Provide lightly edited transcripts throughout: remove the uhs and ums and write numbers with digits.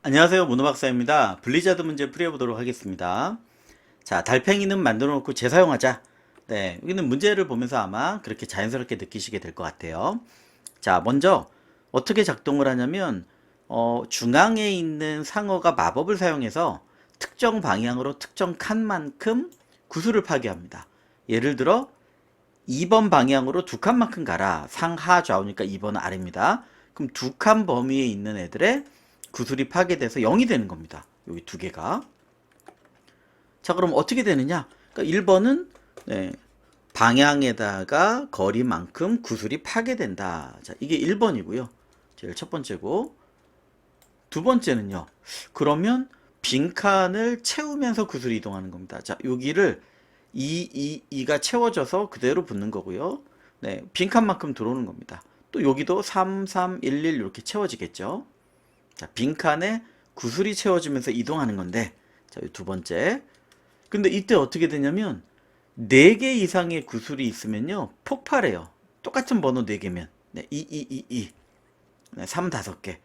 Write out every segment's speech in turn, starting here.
안녕하세요, 문어박사입니다. 블리자드 문제 풀이해보도록 하겠습니다. 자, 달팽이는 만들어 놓고 재사용하자. 네, 여기는 문제를 보면서 아마 그렇게 자연스럽게 느끼시게 될 것 같아요. 자, 먼저 어떻게 작동을 하냐면 중앙에 있는 상어가 마법을 사용해서 특정 방향으로 특정 칸만큼 구슬을 파괴합니다. 예를 들어 2번 방향으로 두 칸만큼 가라. 상하 좌우니까 2번은 아래입니다. 그럼 두 칸 범위에 있는 애들의 구슬이 파괴돼서 0이 되는 겁니다. 여기 두 개가. 자, 그럼 어떻게 되느냐? 그러니까 1번은 방향에다가 거리만큼 구슬이 파괴된다. 자, 이게 1번이고요. 제일 첫 번째고. 두 번째는요. 그러면 빈칸을 채우면서 구슬이 이동하는 겁니다. 자, 여기를 2가 채워져서 그대로 붙는 거고요. 네, 빈칸만큼 들어오는 겁니다. 또 여기도 3, 3, 1, 1 이렇게 채워지겠죠. 자, 빈칸에 구슬이 채워지면서 이동하는 건데, 자, 두 번째. 근데 이때 어떻게 되냐면, 4개 이상의 구슬이 있으면요, 폭발해요. 똑같은 번호 4개면. 네, 2. 네, 3, 5개.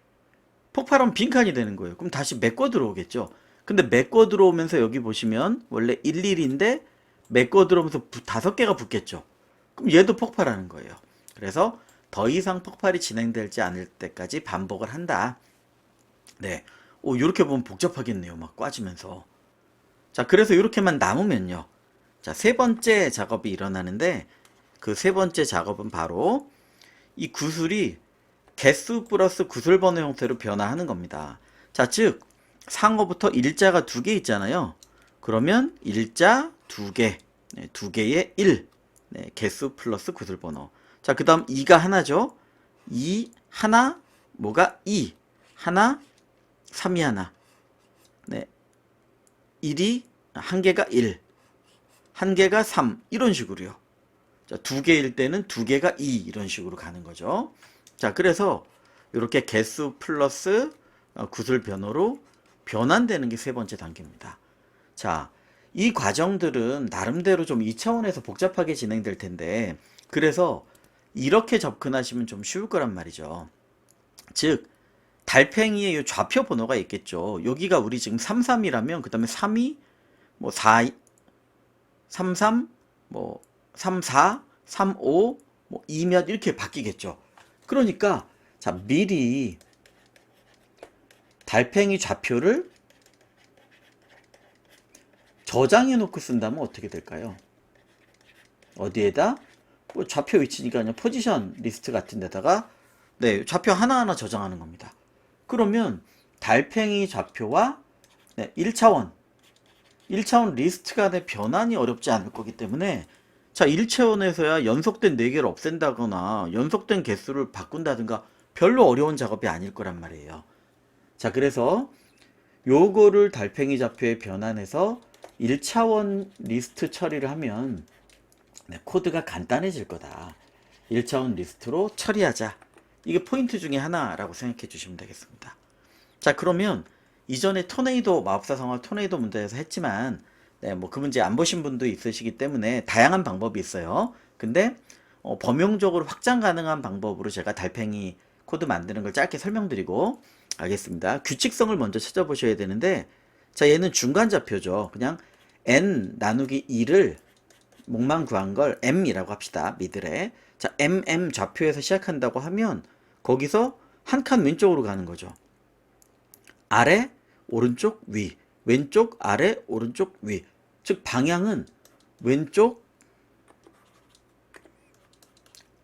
폭발하면 빈칸이 되는 거예요. 그럼 다시 메꿔 들어오겠죠. 근데 메꿔 들어오면서 여기 보시면, 원래 1, 1인데, 메꿔 들어오면서 5개가 붙겠죠. 그럼 얘도 폭발하는 거예요. 그래서 더 이상 폭발이 진행되지 않을 때까지 반복을 한다. 네. 요렇게 보면 복잡하겠네요. 막 꽈지면서. 자, 그래서 이렇게만 남으면요. 자, 세 번째 작업이 일어나는데, 그 세 번째 작업은 바로 이 구슬이 개수 플러스 구슬 번호 형태로 변화하는 겁니다. 자, 즉, 상어부터 일자가 2개 있잖아요. 그러면 일자 2개, 네, 2개의 1, 네, 개수 플러스 구슬 번호. 자, 그 다음 2가 하나죠. 2, 하나, 뭐가 2, 하나, 3이 하나. 네. 1이 한 개가 1, 한 개가 3 이런 식으로요. 자, 2개일 때는 2개가 2 이런 식으로 가는 거죠. 자, 그래서 이렇게 개수 플러스 구슬 변호로 변환되는 게 세 번째 단계입니다. 자, 이 과정들은 나름대로 좀 2차원에서 복잡하게 진행될 텐데, 그래서 이렇게 접근하시면 좀 쉬울 거란 말이죠. 즉, 달팽이의 이 좌표 번호가 있겠죠. 여기가 우리 지금 33이라면 그 다음에 32, 뭐 4, 33, 뭐 34, 35, 뭐 2몇 이렇게 바뀌겠죠. 그러니까 자, 미리 달팽이 좌표를 저장해 놓고 쓴다면 어떻게 될까요? 어디에다? 뭐 좌표 위치니까 그냥 포지션 리스트 같은 데다가 네, 좌표 하나하나 저장하는 겁니다. 그러면 달팽이 좌표와 1차원 리스트 간의 변환이 어렵지 않을 거기 때문에 자, 1차원에서야 연속된 4개를 없앤다거나 연속된 개수를 바꾼다든가 별로 어려운 작업이 아닐 거란 말이에요. 자, 그래서 요거를 달팽이 좌표에 변환해서 1차원 리스트 처리를 하면 코드가 간단해질 거다. 1차원 리스트로 처리하자. 이게 포인트 중에 하나라고 생각해 주시면 되겠습니다. 자, 그러면 이전에 토네이도 마법사 성화 토네이도 문제에서 했지만 뭐 그 문제 안 보신 분도 있으시기 때문에 다양한 방법이 있어요. 근데 범용적으로 확장 가능한 방법으로 제가 달팽이 코드 만드는 걸 짧게 설명드리고 알겠습니다. 규칙성을 먼저 찾아보셔야 되는데 자, 얘는 중간 좌표죠. 그냥 n 나누기 2를 목만 구한 걸 m이라고 합시다. 미들에. 자, mm 좌표에서 시작한다고 하면 거기서 한 칸 왼쪽으로 가는 거죠. 아래, 오른쪽, 위. 왼쪽, 아래, 오른쪽, 위. 즉 방향은 왼쪽,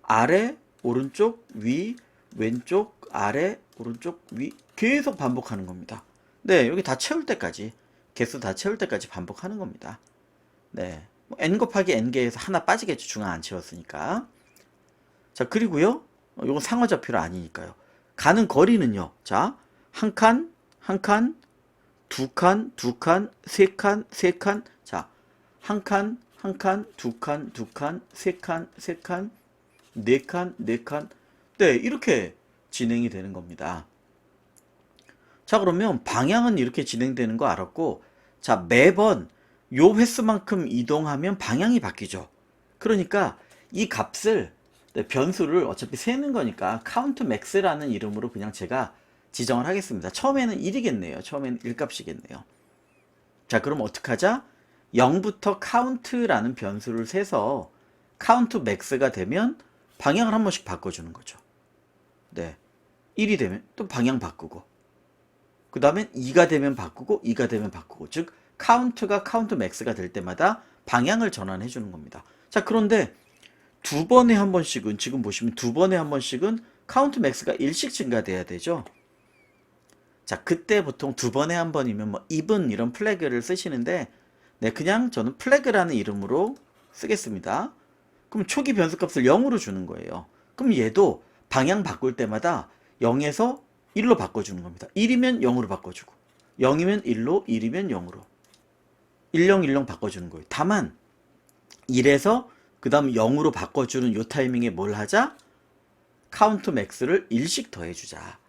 아래, 오른쪽, 위, 왼쪽, 아래, 오른쪽, 위 계속 반복하는 겁니다. 네, 여기 다 채울 때까지 개수 다 채울 때까지 반복하는 겁니다. 네, 뭐 n 곱하기 n개에서 하나 빠지겠죠. 중앙 안 채웠으니까. 자, 그리고요. 이건 상어 좌표가 아니니까요. 가는 거리는요. 자, 한 칸, 한 칸, 두 칸, 두 칸, 세 칸, 세 칸. 자, 한 칸, 한 칸, 두 칸, 두 칸, 세 칸, 세 칸, 네 칸, 네 칸. 네, 이렇게 진행이 되는 겁니다. 자, 그러면 방향은 이렇게 진행되는 거 알았고, 자, 매번 요 횟수만큼 이동하면 방향이 바뀌죠. 그러니까 이 값을 변수를 어차피 세는 거니까 카운트 맥스라는 이름으로 그냥 제가 지정을 하겠습니다. 처음에는 1이겠네요. 처음에는 1값이겠네요. 자, 그럼 어떡하자? 0부터 count라는 변수를 세서 count max가 되면 방향을 한 번씩 바꿔주는 거죠. 네, 1이 되면 또 방향 바꾸고, 그 다음에 2가 되면 바꾸고, 2가 되면 바꾸고, 즉 count가 count max가 될 때마다 방향을 전환해 주는 겁니다. 자, 그런데 두 번에 한 번씩은, 지금 보시면 두 번에 한 번씩은 count max가 1씩 증가돼야 되죠. 자, 그때 보통 두 번에 한 번이면 뭐 even 이런 플래그를 쓰시는데, 네, 그냥 저는 플래그라는 이름으로 쓰겠습니다. 그럼 초기 변수값을 0으로 주는 거예요. 그럼 얘도 방향 바꿀 때마다 0에서 1로 바꿔주는 겁니다. 1이면 0으로 바꿔주고, 0이면 1로, 1이면 0으로 1010 바꿔주는 거예요. 다만 1에서 그 다음 0으로 바꿔주는 요 타이밍에 뭘 하자? 카운트 맥스를 1씩 더해주자.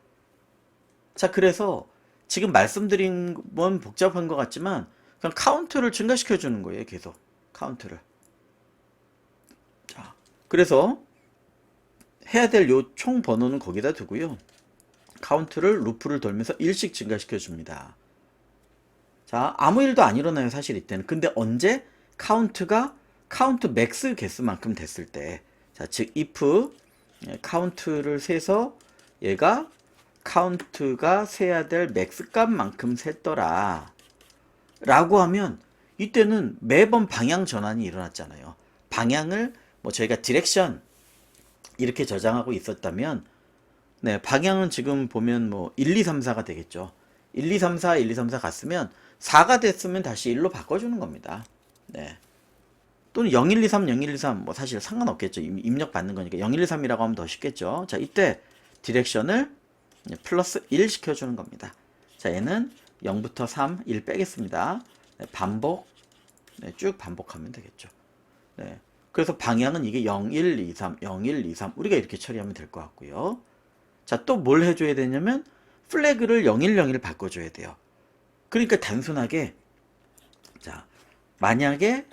자, 그래서 지금 말씀드린 건 복잡한 것 같지만 그냥 카운트를 증가시켜 주는 거예요. 계속 카운트를. 자, 그래서 해야 될 요 총 번호는 거기다 두고요. 카운트를 루프를 돌면서 1씩 증가시켜 줍니다. 자, 아무 일도 안 일어나요. 사실 이때는. 근데 언제? 카운트가 카운트 맥스 개수만큼 됐을 때. 자, 즉 if 카운트를 세서 얘가 카운트가 세야 될 맥스 값만큼 셌더라 라고 하면 이때는 매번 방향 전환이 일어났잖아요. 방향을 뭐 저희가 디렉션 이렇게 저장하고 있었다면, 네, 방향은 지금 보면 뭐 1, 2, 3, 4가 되겠죠. 1, 2, 3, 4, 1, 2, 3, 4 갔으면 4가 됐으면 다시 1로 바꿔주는 겁니다. 네. 또는 0, 1, 2, 3, 0, 1, 2, 3 뭐 사실 상관없겠죠. 입력 받는 거니까 0, 1, 2, 3이라고 하면 더 쉽겠죠. 자, 이때 디렉션을 플러스 1 시켜주는 겁니다. 자, 얘는 0부터 3, 1 빼겠습니다. 네, 반복, 네, 쭉 반복하면 되겠죠. 네. 그래서 방향은 이게 0, 1, 2, 3, 0, 1, 2, 3 우리가 이렇게 처리하면 될 것 같고요. 자, 또 뭘 해줘야 되냐면 플래그를 0101 바꿔줘야 돼요. 그러니까 단순하게, 자, 만약에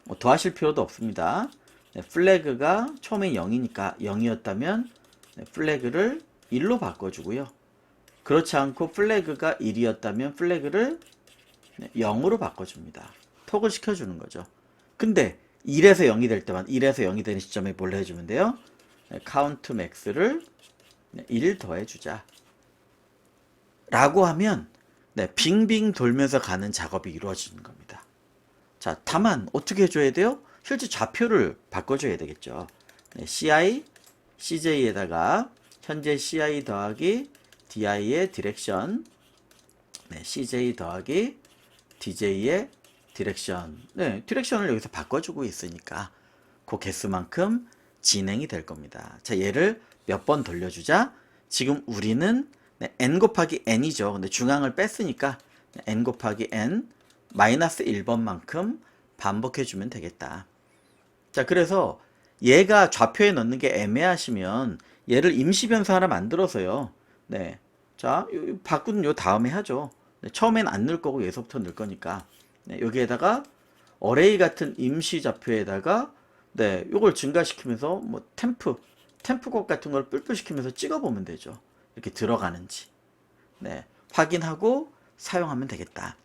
뭐 더하실 필요도 없습니다. 네, 플래그가 처음에 0이니까 0이었다면 네, 플래그를 1로 바꿔주고요. 그렇지 않고 플래그가 1이었다면 플래그를 0으로 바꿔줍니다. 톡을 시켜주는 거죠. 근데 1에서 0이 될 때만, 1에서 0이 되는 시점에 뭘 해주면 돼요? 카운트 맥스를 1 더해주자 라고 하면 빙빙 돌면서 가는 작업이 이루어지는 겁니다. 자, 다만 어떻게 해줘야 돼요? 실제 좌표를 바꿔줘야 되겠죠. CI, CJ에다가 현재 CI 더하기 DI의 디렉션, CJ 더하기 DJ의 디렉션. 네, 디렉션을 여기서 바꿔주고 있으니까 그 개수만큼 진행이 될 겁니다. 자, 얘를 몇 번 돌려주자. 지금 우리는 n 곱하기 n이죠. 근데 중앙을 뺐으니까 n 곱하기 n 마이너스 1번만큼 반복해주면 되겠다. 자, 그래서 얘가 좌표에 넣는 게 애매하시면 얘를 임시변수 하나 만들어서요. 네. 자, 바꾸는 요 다음에 하죠. 네, 처음엔 안 넣을 거고 여기서부터 넣을 거니까. 네, 여기에다가 어레이 같은 임시 좌표에다가 네, 요걸 증가시키면서 뭐 템프곡 같은 걸 뿔뿔시키면서 찍어보면 되죠. 이렇게 들어가는지. 네, 확인하고 사용하면 되겠다.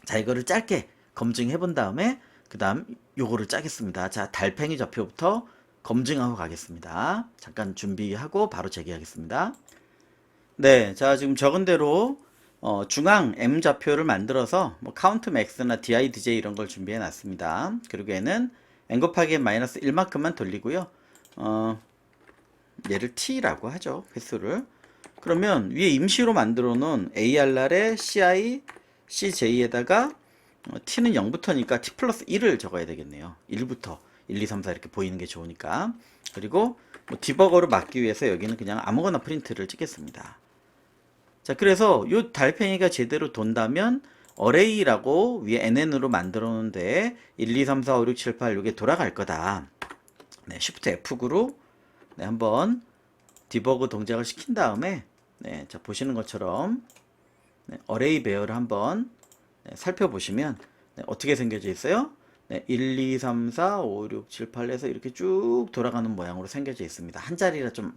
자, 이거를 짧게 검증해 본 다음에 그 다음 요거를 짜겠습니다. 자, 달팽이 좌표부터 검증하고 가겠습니다. 잠깐 준비하고 바로 재개하겠습니다. 네, 자, 지금 적은 대로 중앙 M 좌표를 만들어서 뭐 카운트 맥스나 DI, DJ 이런 걸 준비해 놨습니다. 그리고 얘는 n 곱하기 마이너스 1만큼만 돌리고요. 얘를 t라고 하죠. 횟수를. 그러면 위에 임시로 만들어 놓은 ARR의 CI, CJ에다가 t는 0부터니까 t 플러스 1을 적어야 되겠네요. 1부터 1, 2, 3, 4 이렇게 보이는 게 좋으니까. 그리고 뭐 디버거로 막기 위해서 여기는 그냥 아무거나 프린트를 찍겠습니다. 자, 그래서 이 달팽이가 제대로 돈다면 어레이라고 위에 NN으로 만들어 놓은데 1, 2, 3, 4, 5, 6, 7, 8 이게 돌아갈 거다. 네, Shift F구로 네, 한번 디버그 동작을 시킨 다음에 네, 자, 보시는 것처럼 네, 어레이 배열을 한번 네, 살펴보시면 네, 어떻게 생겨져 있어요? 네, 1, 2, 3, 4, 5, 6, 7, 8에서 이렇게 쭉 돌아가는 모양으로 생겨져 있습니다. 한 자리라 좀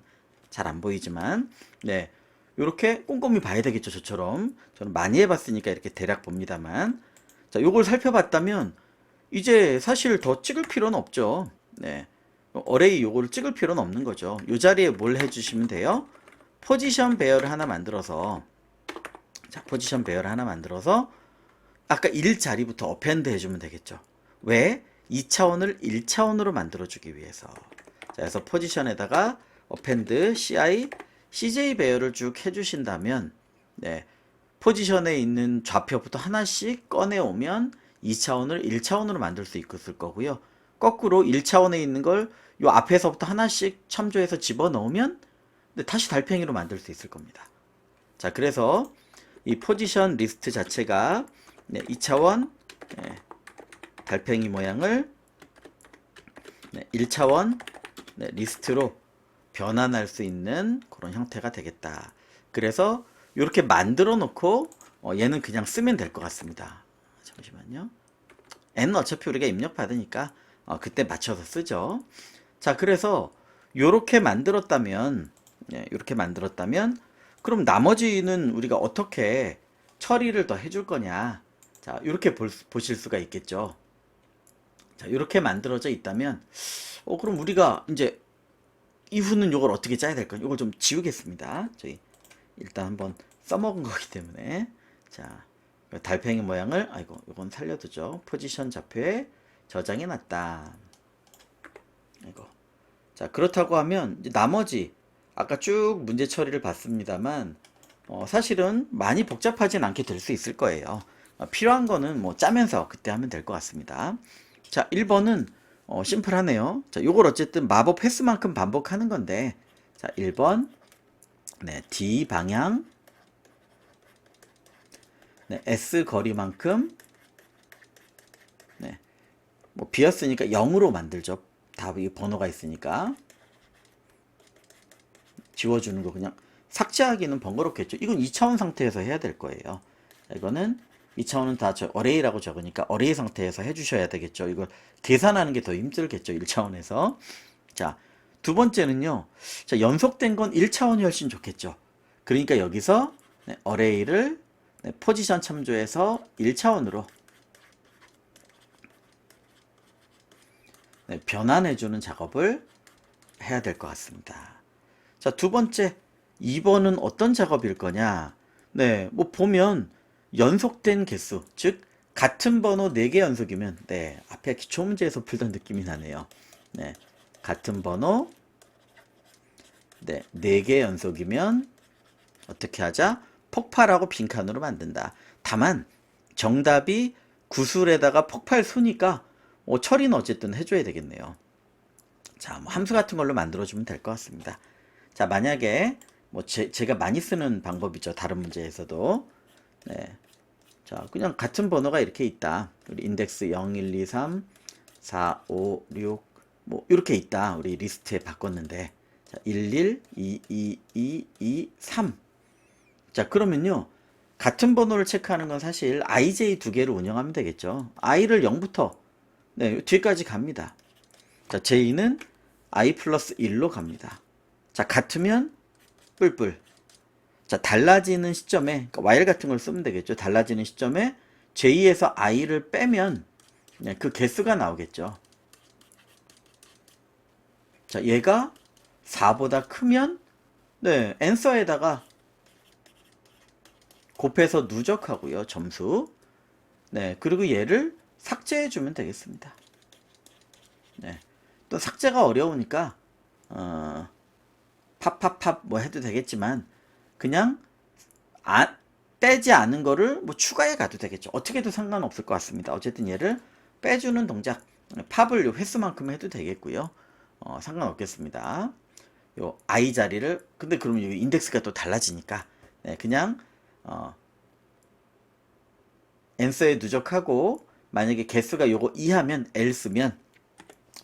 잘 안 보이지만 네, 요렇게 꼼꼼히 봐야 되겠죠. 저처럼. 저는 많이 해봤으니까 이렇게 대략 봅니다만. 자, 요걸 살펴봤다면 이제 사실 더 찍을 필요는 없죠. 네. 어레이 요거를 찍을 필요는 없는 거죠. 요 자리에 뭘 해주시면 돼요? 포지션 배열을 하나 만들어서, 자, 포지션 배열을 하나 만들어서 아까 1자리부터 어펜드 해주면 되겠죠. 왜? 2차원을 1차원으로 만들어주기 위해서. 자, 그래서 포지션에다가 어펜드 CI CJ 배열을 쭉 해주신다면, 네, 포지션에 있는 좌표부터 하나씩 꺼내오면 2차원을 1차원으로 만들 수 있을 거고요. 거꾸로 1차원에 있는 걸 요 앞에서부터 하나씩 참조해서 집어넣으면 다시 달팽이로 만들 수 있을 겁니다. 자, 그래서 이 포지션 리스트 자체가 2차원 달팽이 모양을 1차원 리스트로 변환할 수 있는 그런 형태가 되겠다. 그래서 이렇게 만들어 놓고 얘는 그냥 쓰면 될 것 같습니다. 잠시만요. n은 어차피 우리가 입력 받으니까 그때 맞춰서 쓰죠. 자, 그래서 이렇게 만들었다면, 이렇게 만들었다면, 그럼 나머지는 우리가 어떻게 처리를 더 해줄 거냐? 자, 이렇게 보실 수가 있겠죠. 자, 이렇게 만들어져 있다면, 그럼 우리가 이제 이후는 이걸 어떻게 짜야 될까? 이걸 좀 지우겠습니다. 저희 일단 한번 써먹은 거기 때문에. 자, 달팽이 모양을, 아이고, 이건 살려두죠. 포지션 좌표에 저장해 놨다. 이거. 자, 그렇다고 하면 이제 나머지 아까 쭉 문제 처리를 봤습니다만 사실은 많이 복잡하진 않게 될 수 있을 거예요. 필요한 거는 뭐 짜면서 그때 하면 될 것 같습니다. 자, 1번은 심플하네요. 자, 요걸 어쨌든 마법 횟수만큼 반복하는 건데, 자, 1번 네, D 방향 네, S 거리만큼 네, 뭐 비었으니까 0으로 만들죠. 답이 번호가 있으니까 지워주는 거 그냥 삭제하기는 번거롭겠죠. 이건 2차원 상태에서 해야 될 거예요. 이거는 2차원은 다 저 어레이라고 적으니까 어레이 상태에서 해주셔야 되겠죠. 이걸 계산하는 게 더 힘들겠죠. 1차원에서. 자, 두 번째는요. 자, 연속된 건 1차원이 훨씬 좋겠죠. 그러니까 여기서 어레이를 포지션 참조해서 1차원으로 변환해주는 작업을 해야 될 것 같습니다. 자, 두 번째, 2번은 어떤 작업일 거냐? 네, 뭐 보면 연속된 개수, 즉 같은 번호 4개 연속이면, 네, 앞에 기초문제에서 풀던 느낌이 나네요. 네, 같은 번호, 네, 4개 연속이면 어떻게 하자? 폭발하고 빈칸으로 만든다. 다만 정답이 구술에다가 폭발수니까 처리는 어쨌든 해줘야 되겠네요. 자, 뭐 함수 같은 걸로 만들어주면 될 것 같습니다. 자, 만약에 뭐 제가 많이 쓰는 방법이죠. 다른 문제에서도. 네. 자, 그냥 같은 번호가 이렇게 있다. 우리 인덱스 0, 1, 2, 3, 4, 5, 6, 뭐 이렇게 있다. 우리 리스트에 바꿨는데. 자, 1, 1, 2, 2, 2, 2, 3. 자, 그러면요. 같은 번호를 체크하는 건 사실 IJ 두 개를 운영하면 되겠죠. I를 0부터 네, 뒤까지 갑니다. 자, J는 I 플러스 1로 갑니다. 자, 같으면 뿔뿔. 자, 달라지는 시점에, 그러니까 YL 같은 걸 쓰면 되겠죠. 달라지는 시점에 J에서 I를 빼면 네, 그 개수가 나오겠죠. 자, 얘가 4보다 크면 네, 앤서에다가 곱해서 누적하고요. 점수. 네, 그리고 얘를 삭제해 주면 되겠습니다. 네. 또 삭제가 어려우니까 팝팝팝 뭐 해도 되겠지만 그냥 떼지 않은 거를 뭐 추가해 가도 되겠죠. 어떻게 해도 상관없을 것 같습니다. 어쨌든 얘를 빼주는 동작 팝을 요 횟수만큼 해도 되겠고요. 상관없겠습니다. 요 I 자리를 근데 그러면 여기 인덱스가 또 달라지니까 네, 그냥 앤서에 누적하고 만약에 개수가 요거 이하면 else면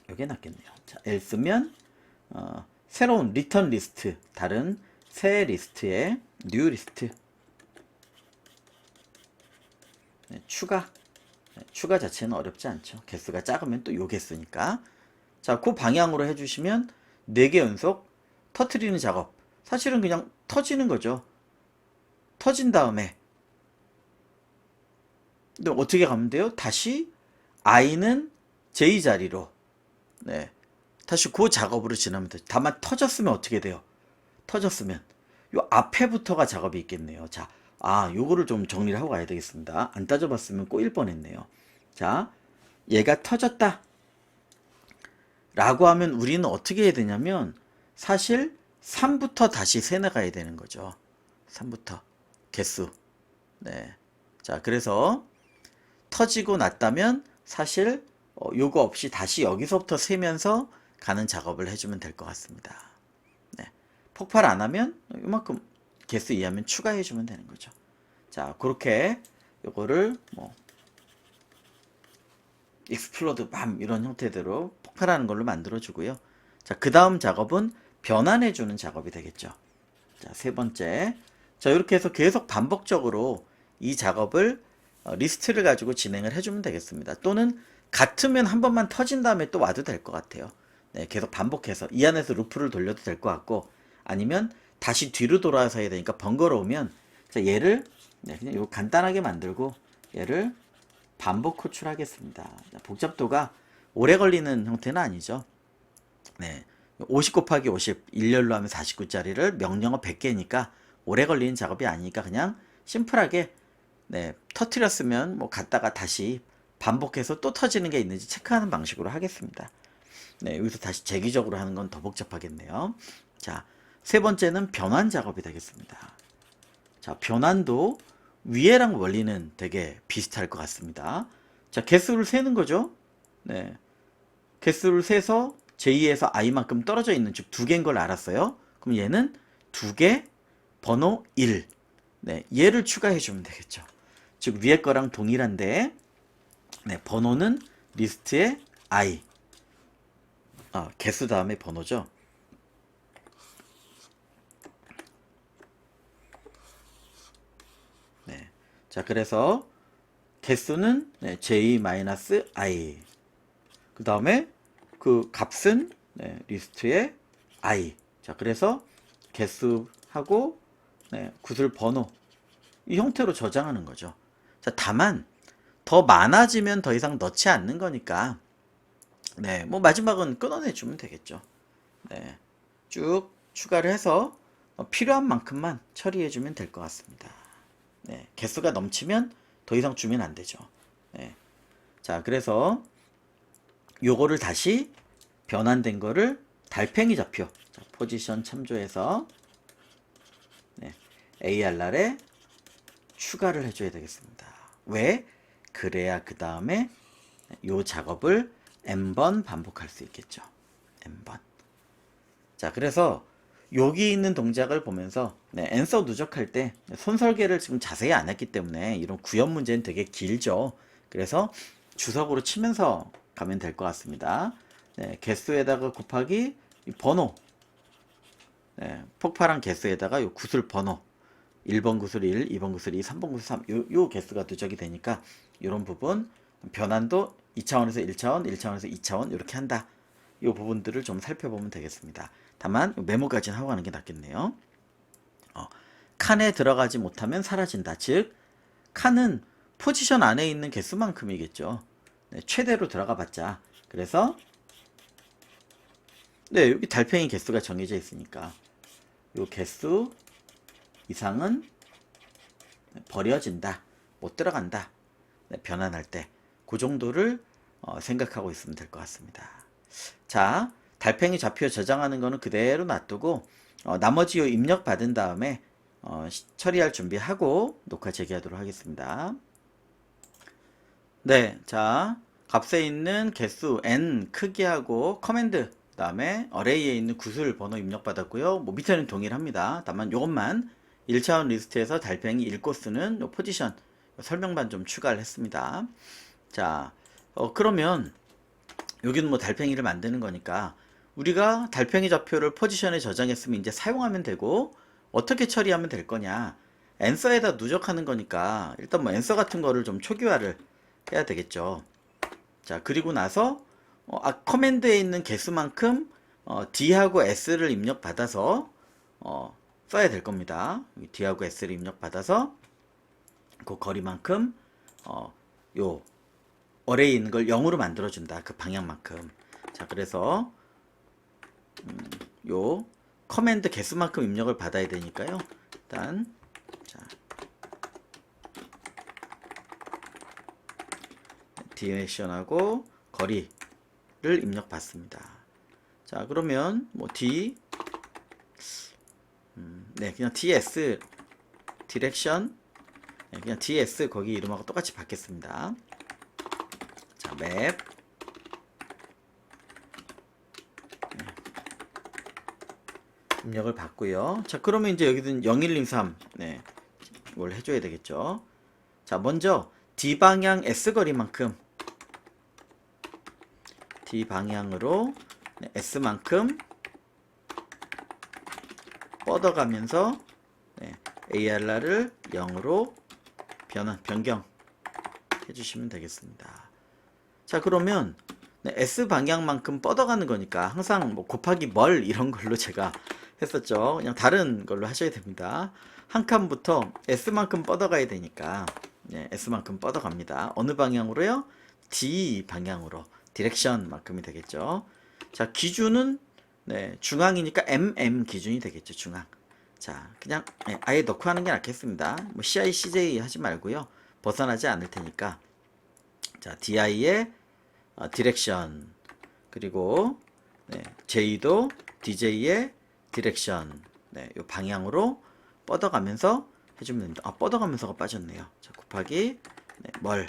요게 낫겠네요. 자, else면 새로운 리턴 리스트 다른 새 리스트에 뉴 리스트 네, 추가 자체는 어렵지 않죠. 개수가 작으면 또 요 개수니까. 자, 그 방향으로 해주시면 4개 연속 터트리는 작업. 사실은 그냥 터지는 거죠. 터진 다음에 근데 어떻게 가면 돼요? 다시 i는 j 자리로 네, 다시 그 작업으로 지나면 돼요. 다만 터졌으면 어떻게 돼요? 터졌으면 요 앞에부터가 작업이 있겠네요. 자, 요거를 좀 정리를 하고 가야 되겠습니다. 안 따져봤으면 꼬일 뻔했네요. 자, 얘가 터졌다 라고 하면 우리는 어떻게 해야 되냐면 사실 3부터 다시 세 나가야 되는 거죠. 3부터 개수. 네. 자, 그래서 터지고 났다면 사실 요거 없이 다시 여기서부터 세면서 가는 작업을 해주면 될 것 같습니다. 네. 폭발 안 하면 요만큼 개수 이하면 추가해 주면 되는 거죠. 자, 그렇게 요거를 뭐 익스플로드 밤 이런 형태대로 폭발하는 걸로 만들어 주고요. 자, 그 다음 작업은 변환해 주는 작업이 되겠죠. 자, 세 번째. 자, 이렇게 해서 계속 반복적으로 이 작업을 리스트를 가지고 진행을 해주면 되겠습니다. 또는 같으면 한 번만 터진 다음에 또 와도 될 것 같아요. 네, 계속 반복해서 이 안에서 루프를 돌려도 될 것 같고 아니면 다시 뒤로 돌아서 해야 되니까 번거로우면 자, 얘를 네, 그냥 요 간단하게 만들고 얘를 반복 호출하겠습니다. 자, 복잡도가 오래 걸리는 형태는 아니죠. 네, 50 곱하기 50 일렬로 하면 49짜리를 명령어 100개니까 오래 걸리는 작업이 아니니까 그냥 심플하게 네, 터트렸으면 뭐 갔다가 다시 반복해서 또 터지는 게 있는지 체크하는 방식으로 하겠습니다. 네, 여기서 다시 재기적으로 하는 건 더 복잡하겠네요. 자, 세 번째는 변환 작업이 되겠습니다. 자, 변환도 위에랑 원리는 되게 비슷할 것 같습니다. 자, 개수를 세는 거죠. 네, 개수를 세서 j2에서 i만큼 떨어져 있는 즉 두 개인 걸 알았어요. 그럼 얘는 두 개, 번호 1. 네, 얘를 추가해 주면 되겠죠. 즉 위에 거랑 동일한데 네, 번호는 리스트에 i. 개수 다음에 번호죠. 네. 자, 그래서 개수는 네, j-i. 그 다음에 그 값은 네, 리스트에 i. 자, 그래서 개수하고 네, 구슬 번호 이 형태로 저장하는 거죠. 자, 다만 더 많아지면 더 이상 넣지 않는 거니까 네, 뭐 마지막은 끊어내 주면 되겠죠. 네, 쭉 추가를 해서 필요한 만큼만 처리해 주면 될 것 같습니다. 네, 개수가 넘치면 더 이상 주면 안 되죠. 네. 자, 그래서 요거를 다시 변환된 거를 달팽이 좌표 자, 포지션 참조해서 네, ARR에 추가를 해줘야 되겠습니다. 왜? 그래야 그 다음에 요 작업을 n번 반복할 수 있겠죠. n번. 자, 그래서 여기 있는 동작을 보면서 네, 엔서 누적할 때 손 설계를 지금 자세히 안 했기 때문에 이런 구현 문제는 되게 길죠. 그래서 주석으로 치면서 가면 될 것 같습니다. 네, 개수에다가 곱하기 번호 네, 폭발한 개수에다가 요 구슬 번호 1번 구슬 1, 2번 구슬 2, 3번 구슬 3 요 개수가 누적이 되니까 이런 부분 변환도 2차원에서 1차원, 1차원에서 2차원 이렇게 한다. 이 부분들을 좀 살펴보면 되겠습니다. 다만 메모까지는 하고 가는 게 낫겠네요. 칸에 들어가지 못하면 사라진다. 즉 칸은 포지션 안에 있는 개수만큼이겠죠. 네, 최대로 들어가 봤자. 그래서 네, 여기 달팽이 개수가 정해져 있으니까 요 개수 이상은 버려진다. 못 들어간다. 네, 변환할 때 그 정도를 생각하고 있으면 될 것 같습니다. 자, 달팽이 좌표 저장하는 거는 그대로 놔두고 나머지 요 입력 받은 다음에 처리할 준비하고 녹화 재개하도록 하겠습니다. 네, 자, 값에 있는 개수 n 크기하고 커맨드 그 다음에 어레이에 있는 구슬 번호 입력받았고요. 뭐 밑에는 동일합니다. 다만 요것만 1차원 리스트에서 달팽이 읽고 쓰는 요 포지션 설명만 좀 추가를 했습니다. 자, 그러면 여기는 뭐 달팽이를 만드는 거니까 우리가 달팽이 좌표를 포지션에 저장했으면 이제 사용하면 되고 어떻게 처리하면 될 거냐 엔서에다 누적하는 거니까 일단 뭐 엔서 같은 거를 좀 초기화를 해야 되겠죠. 자, 그리고 나서 커맨드에 있는 개수만큼 D하고 S를 입력 받아서 써야 될 겁니다. D하고 S를 입력받아서 그 거리만큼 요 어레이에 있는 걸 0으로 만들어준다. 그 방향만큼. 자, 그래서 요 커맨드 개수만큼 입력을 받아야 되니까요. 일단 자, 디렉션하고 거리를 입력받습니다. 자, 그러면 뭐 D 네, 그냥 DS 디렉션 네, 그냥 DS 거기 이름하고 똑같이 받겠습니다. 자, 맵 네. 입력을 받고요. 자, 그러면 이제 여기는 0103 네, 이걸 해줘야 되겠죠. 자, 먼저 D 방향 S 거리만큼 D 방향으로 네, S만큼 뻗어가면서 네, ARR을 0으로 변경 해주시면 되겠습니다. 자, 그러면 네, S 방향만큼 뻗어가는 거니까 항상 뭐 곱하기 멀 이런 걸로 제가 했었죠. 그냥 다른 걸로 하셔야 됩니다. 한 칸부터 S만큼 뻗어가야 되니까 네, S만큼 뻗어갑니다. 어느 방향으로요? D 방향으로 디렉션만큼이 되겠죠. 자, 기준은 네, 중앙이니까 MM 기준이 되겠죠. 중앙. 자, 그냥 네, 아예 넣고 하는 게 낫겠습니다. 뭐 CI, CJ 하지 말고요. 벗어나지 않을 테니까. 자, DI의 디렉션 그리고 네, J도 DJ의 디렉션 네, 요 방향으로 뻗어가면서 해주면 됩니다. 아, 뻗어가면서가 빠졌네요. 자, 곱하기 네, 멀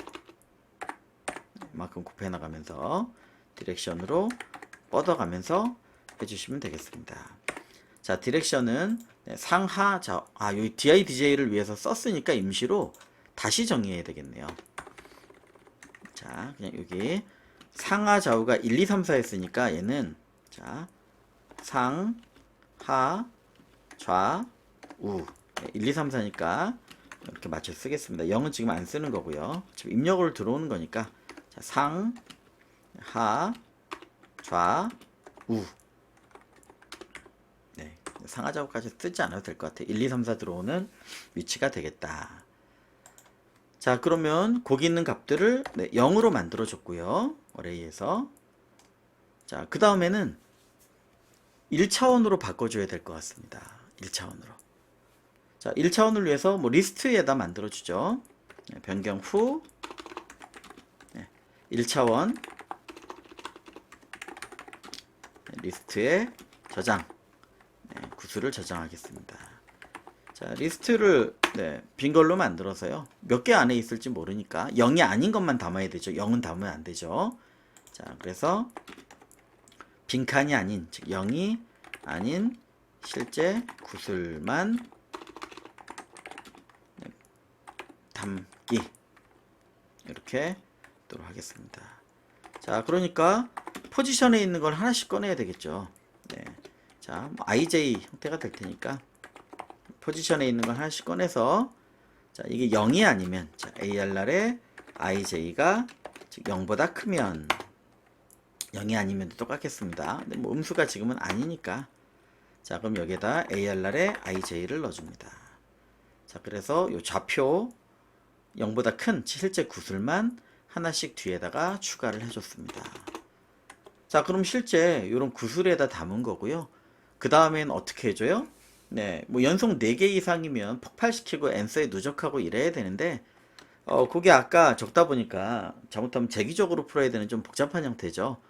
만큼 곱해 나가면서 디렉션으로 뻗어가면서 해주시면 되겠습니다. 자, 디렉션은 네, 상하 좌, 요 DI, DJ를 위해서 썼으니까 임시로 다시 정의해야 되겠네요. 자, 그냥 여기 상하 좌우가 1, 2, 3, 4 했으니까 얘는 자, 상, 하, 좌, 우 1, 2, 3, 4니까 이렇게 맞춰 쓰겠습니다. 0은 지금 안 쓰는 거고요. 지금 입력으로 들어오는 거니까 자, 상, 하, 좌, 우 네, 상하 좌우까지 쓰지 않아도 될 것 같아요. 1, 2, 3, 4 들어오는 위치가 되겠다. 자, 그러면 거기 있는 값들을 네, 0으로 만들어 줬고요. 어레이에서 자, 그 다음에는 1차원으로 바꿔줘야 될 것 같습니다. 1차원으로. 자, 1차원을 위해서 뭐 리스트에다 만들어 주죠. 네, 변경 후 네, 1차원 네, 리스트에 저장 네, 구수를 저장하겠습니다. 자, 리스트를 네, 빈 걸로 만들어서요. 몇 개 안에 있을지 모르니까 0이 아닌 것만 담아야 되죠. 0은 담으면 안 되죠. 자, 그래서 빈칸이 아닌 즉 0이 아닌 실제 구슬만 네, 담기 이렇게 하도록 하겠습니다. 자, 그러니까 포지션에 있는 걸 하나씩 꺼내야 되겠죠. 네. 자, 뭐 IJ 형태가 될 테니까 포지션에 있는 걸 하나씩 꺼내서 자, 이게 0이 아니면 자, ARR의 IJ가 즉 0보다 크면 0이 아니면 똑같겠습니다. 근데 뭐 음수가 지금은 아니니까 자, 그럼 여기에다 ARR의 IJ를 넣어줍니다. 자, 그래서 요 좌표 0보다 큰 실제 구슬만 하나씩 뒤에다가 추가를 해줬습니다. 자, 그럼 실제 이런 구슬에다 담은 거고요. 그 다음엔 어떻게 해줘요? 네, 뭐 연속 4개 이상이면 폭발시키고 엔서에 누적하고 이래야 되는데 그게 아까 적다 보니까 잘못하면 재기적으로 풀어야 되는 좀 복잡한 형태죠.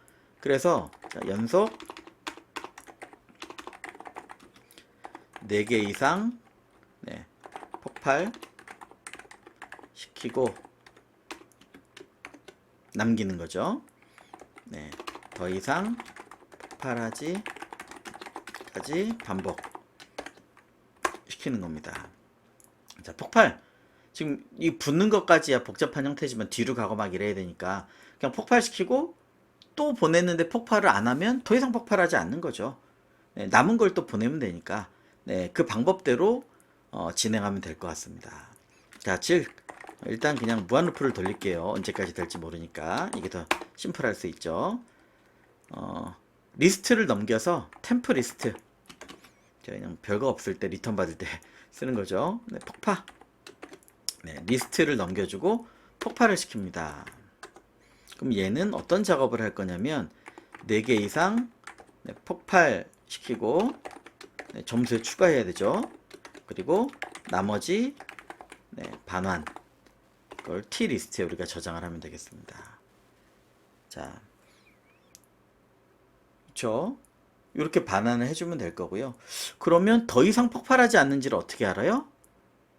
그래서 자, 연속 4개 이상 네, 폭발시키고 남기는 거죠. 네, 더 이상 폭발하지 까지 반복 시키는 겁니다. 자, 폭발 지금 이 붙는 것까지야 복잡한 형태지만 뒤로 가고 막 이래야 되니까 그냥 폭발시키고 또 보냈는데 폭발을 안 하면 더 이상 폭발하지 않는 거죠. 네, 남은 걸 또 보내면 되니까 네, 그 방법대로 진행하면 될 것 같습니다. 자, 즉 일단 그냥 무한루프를 돌릴게요. 언제까지 될지 모르니까 이게 더 심플할 수 있죠. 리스트를 넘겨서 템프 리스트 제가 그냥 별거 없을 때 리턴 받을 때 쓰는 거죠. 네, 폭파. 네, 리스트를 넘겨주고 폭파를 시킵니다. 그럼 얘는 어떤 작업을 할 거냐면 4개 이상 네, 폭발시키고 네, 점수에 추가해야 되죠. 그리고 나머지 네, 반환 그걸 T 리스트에 우리가 저장을 하면 되겠습니다. 자, 그렇죠? 이렇게 반환을 해주면 될 거고요. 그러면 더 이상 폭발하지 않는지를 어떻게 알아요?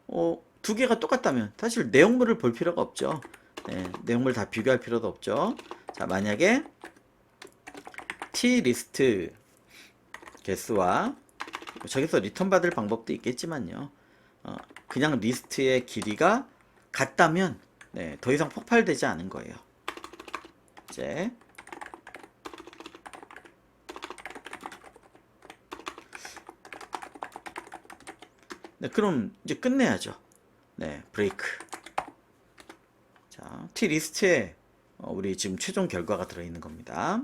2개가 똑같다면 사실 내용물을 볼 필요가 없죠. 네, 내용물 다 비교할 필요도 없죠. 자, 만약에 T 리스트 개수와 저기서 리턴 받을 방법도 있겠지만요. 그냥 리스트의 길이가 같다면 네, 더 이상 폭발되지 않은 거예요. 이제 네, 그럼 이제 끝내야죠. 네, 브레이크. 자, T 리스트에 우리 지금 최종 결과가 들어있는 겁니다.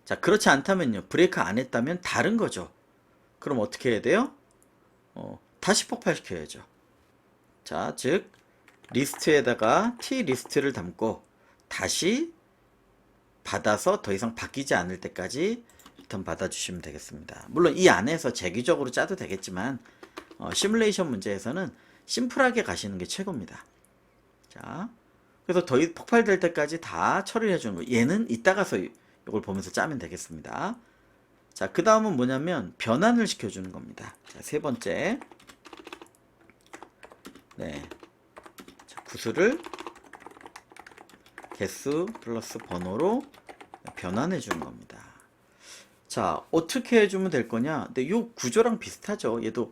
자, 그렇지 않다면요. 브레이크 안 했다면 다른 거죠. 그럼 어떻게 해야 돼요? 다시 폭발시켜야죠. 자, 즉 리스트에다가 T 리스트를 담고 다시 받아서 더 이상 바뀌지 않을 때까지 리턴 받아주시면 되겠습니다. 물론 이 안에서 재규적으로 짜도 되겠지만 시뮬레이션 문제에서는 심플하게 가시는 게 최고입니다. 자, 그래서 더 폭발될 때까지 다 처리해 주는 거. 얘는 이따가서 이걸 보면서 짜면 되겠습니다. 자, 그 다음은 뭐냐면 변환을 시켜주는 겁니다. 자, 3번째. 네. 자, 구수를 개수 플러스 번호로 변환해 주는 겁니다. 자, 어떻게 해주면 될 거냐? 근데 이 구조랑 비슷하죠. 얘도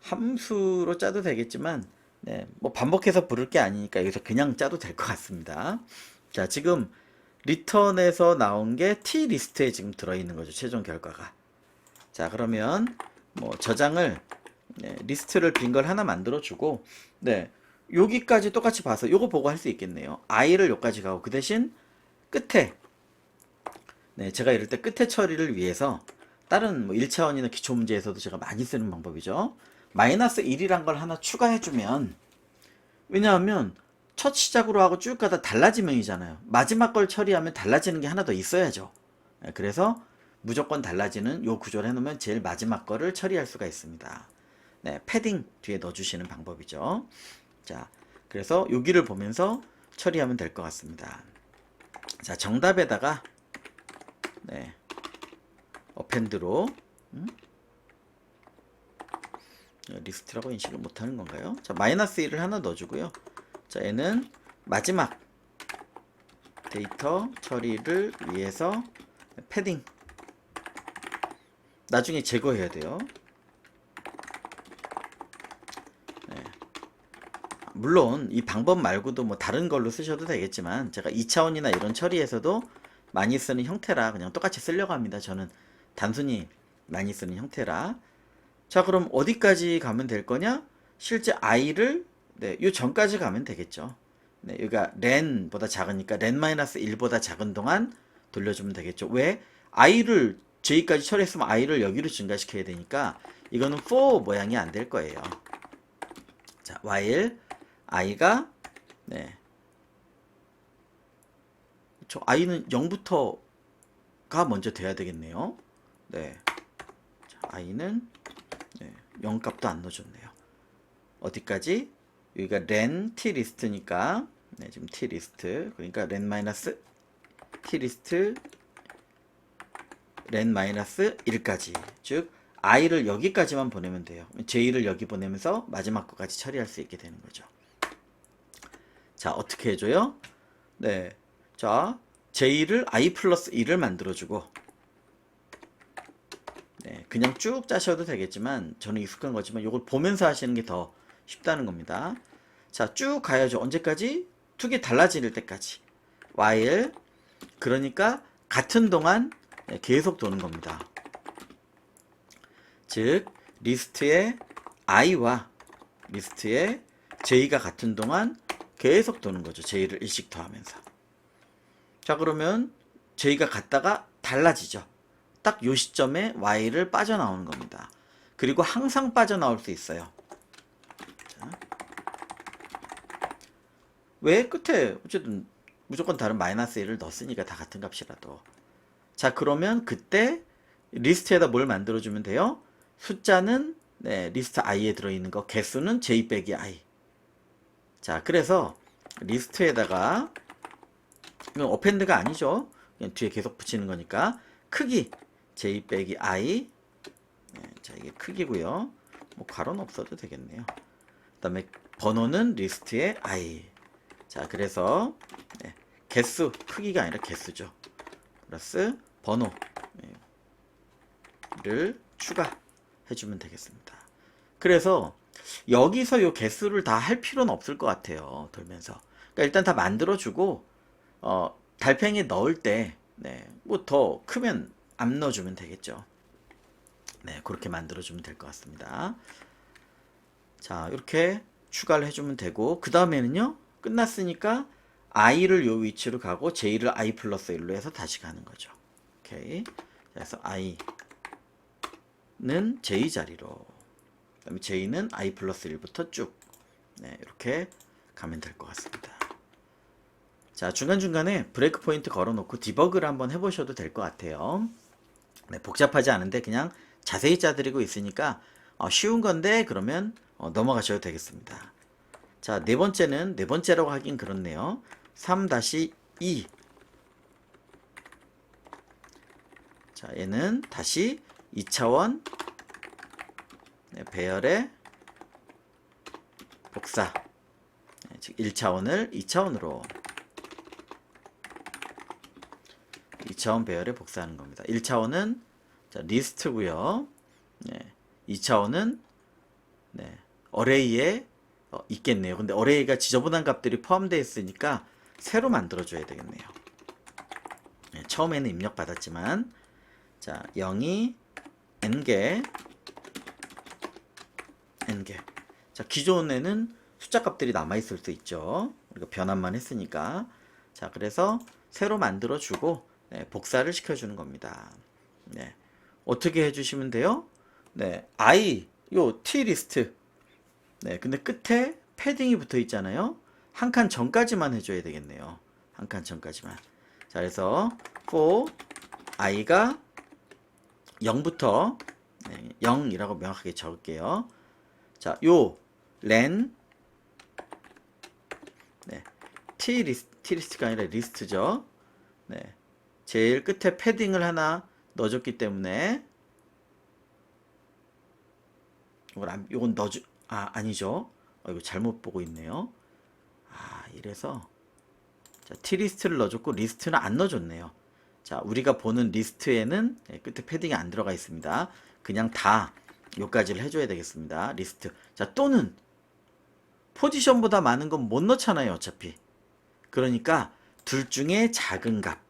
함수로 짜도 되겠지만 네, 뭐 반복해서 부를 게 아니니까 여기서 그냥 짜도 될 것 같습니다. 자, 지금 리턴에서 나온 게 T 리스트에 지금 들어있는 거죠. 최종 결과가. 자, 그러면 뭐 저장을 네, 리스트를 빈 걸 하나 만들어 주고 네, 여기까지 똑같이 봐서 요거 보고 할 수 있겠네요. i를 여기까지 가고 그 대신 끝에 네, 제가 이럴 때 끝에 처리를 위해서 다른 뭐 1차원이나 기초 문제에서도 제가 많이 쓰는 방법이죠. 마이너스 1이란 걸 하나 추가해주면, 왜냐하면 첫 시작으로 하고 쭉 가다 달라지면이잖아요. 마지막 걸 처리하면 달라지는 게 하나 더 있어야죠. 그래서 무조건 달라지는 요 구조를 해놓으면 제일 마지막 거를 처리할 수가 있습니다. 네, 패딩 뒤에 넣어주시는 방법이죠. 자, 그래서 여기를 보면서 처리하면 될 것 같습니다. 자, 정답에다가 네, 어펜드로 리스트라고 인식을 못하는 건가요? 자, 마이너스 1을 하나 넣어주고요. 자, 얘는 마지막 데이터 처리를 위해서 패딩 나중에 제거해야 돼요. 네. 물론 이 방법 말고도 뭐 다른 걸로 쓰셔도 되겠지만 제가 2차원이나 이런 처리에서도 많이 쓰는 형태라 그냥 똑같이 쓰려고 합니다. 저는 단순히 많이 쓰는 형태라. 자, 그럼 어디까지 가면 될 거냐? 실제 i를 네, 요 전까지 가면 되겠죠. 네, 여기가 렌보다 작으니까 렌-1보다 작은 동안 돌려주면 되겠죠. 왜? i를 j까지 처리했으면 i를 여기로 증가시켜야 되니까 이거는 for 모양이 안 될 거예요. 자, while i가 네, 저 i는 0부터가 먼저 돼야 되겠네요. 네, 자, i는 네, 0 값도 안 넣어줬네요. 어디까지? 여기가 len t 리스트니까 네, 지금 t 리스트 그러니까 len 마이너스 t 리스트 len 마이너스 1까지 즉 i를 여기까지만 보내면 돼요. j를 여기 보내면서 마지막 거까지 처리할 수 있게 되는 거죠. 자, 어떻게 해줘요? 네, 자 j를 i 플러스 1을 만들어주고 네, 그냥 쭉 짜셔도 되겠지만 저는 익숙한 거지만 이걸 보면서 하시는 게 더 쉽다는 겁니다. 자, 쭉 가야죠. 언제까지? 두 개 달라질 때까지. while 그러니까 같은 동안 네, 계속 도는 겁니다. 즉 리스트의 i와 리스트의 j가 같은 동안 계속 도는 거죠. j를 1씩 더하면서. 자, 그러면 j가 같다가 달라지죠. 딱 요 시점에 y를 빠져나오는 겁니다. 그리고 항상 빠져나올 수 있어요. 자, 왜 끝에 어쨌든 무조건 다른 마이너스 1을 넣었으니까 다 같은 값이라도. 자, 그러면 그때 리스트에다 뭘 만들어주면 돼요? 숫자는 네, 리스트 i에 들어있는 거, 개수는 j 빼기 i. 자, 그래서 리스트에다가 이건 어펜드가 아니죠. 그냥 뒤에 계속 붙이는 거니까 크기 j 빼기 i. 네, 자, 이게 크기고요. 뭐 괄호는 없어도 되겠네요. 그 다음에 번호는 리스트의 i. 자, 그래서 네, 개수, 크기가 아니라 개수죠. 플러스 번호를 추가해주면 되겠습니다. 그래서 여기서 요 개수를 다 할 필요는 없을 것 같아요. 돌면서. 그러니까 일단 다 만들어주고 달팽이에 넣을 때 네, 뭐 더 크면 안 넣어주면 되겠죠. 네, 그렇게 만들어주면 될 것 같습니다. 자, 이렇게 추가를 해주면 되고 그 다음에는요. 끝났으니까 i를 요 위치로 가고 j를 i 플러스 1로 해서 다시 가는 거죠. 오케이. 그래서 i는 j 자리로, 그 다음에 j는 i 플러스 1부터 쭉 네, 이렇게 가면 될 것 같습니다. 자, 중간중간에 브레이크 포인트 걸어놓고 디버그를 한번 해보셔도 될 것 같아요. 네, 복잡하지 않은데 그냥 자세히 짜드리고 있으니까 쉬운 건데 그러면 넘어가셔도 되겠습니다. 자, 네 번째라고 하긴 그렇네요. 3-2. 자, 얘는 다시 2차원 네, 배열의 복사. 네, 즉 1차원을 2차원으로 2차원 배열에 복사하는 겁니다. 1차원은 자, 리스트고요. 네, 2차원은 네, 어레이에 있겠네요. 근데 어레이가 지저분한 값들이 포함되어 있으니까 새로 만들어줘야 되겠네요. 네, 처음에는 입력받았지만 자, 0이 n개. 자, 기존에는 숫자 값들이 남아있을 수 있죠. 우리가 변환만 했으니까. 자, 그래서 새로 만들어주고 네, 복사를 시켜주는 겁니다. 네, 어떻게 해주시면 돼요? 네, i, 요 t 리스트. 네, 근데 끝에 패딩이 붙어 있잖아요. 한 칸 전까지만 해줘야 되겠네요. 한 칸 전까지만. 자, 그래서 for i가 0부터 네, 0이라고 명확하게 적을게요. 자, 요 len 네, t리스트가 아니라 리스트죠. 네, 제일 끝에 패딩을 하나 넣어줬기 때문에 요건 넣어주 아니죠. 이거 잘못 보고 있네요. 이래서 자, t리스트를 넣어줬고 리스트는 안 넣어줬네요. 자, 우리가 보는 리스트에는 네, 끝에 패딩이 안 들어가 있습니다. 그냥 다 요까지를 해줘야 되겠습니다. 리스트. 자, 또는 포지션보다 많은 건 못 넣잖아요. 어차피. 그러니까 둘 중에 작은 값.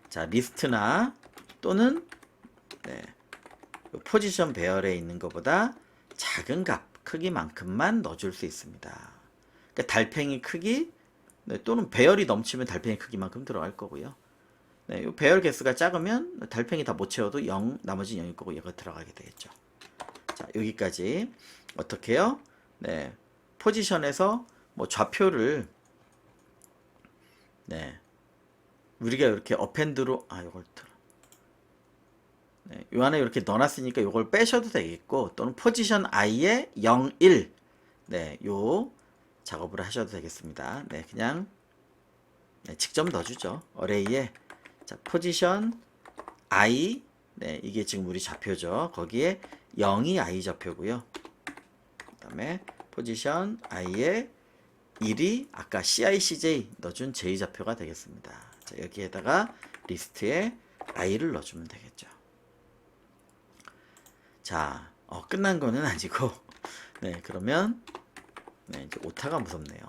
자, 리스트나 또는 네, 포지션 배열에 있는 것보다 작은 값, 크기만큼만 넣어줄 수 있습니다. 그러니까 달팽이 크기 네, 또는 배열이 넘치면 달팽이 크기만큼 들어갈 거고요. 네, 이 배열 개수가 작으면 달팽이 다 못 채워도 0, 나머지 0일 거고 얘가 들어가게 되겠죠. 자, 여기까지 어떻게 해요? 네, 포지션에서 뭐 좌표를 네, 우리가 이렇게 어펜드로 요걸 들어. 네, 요 안에 이렇게 넣어놨으니까 요걸 빼셔도 되겠고 또는 포지션 i에 0, 1 네, 요 작업을 하셔도 되겠습니다. 네, 그냥 네, 직접 넣어주죠. 어레이에 자, 포지션 i 네, 이게 지금 우리 좌표죠. 거기에 0이 i 좌표고요. 그 다음에 포지션 i에 1이 아까 CICJ 넣어준 j 좌표가 되겠습니다. 자, 여기에다가 리스트에 i를 넣어주면 되겠죠. 자, 끝난 거는 아니고 네, 그러면 네, 이제 오타가 무섭네요.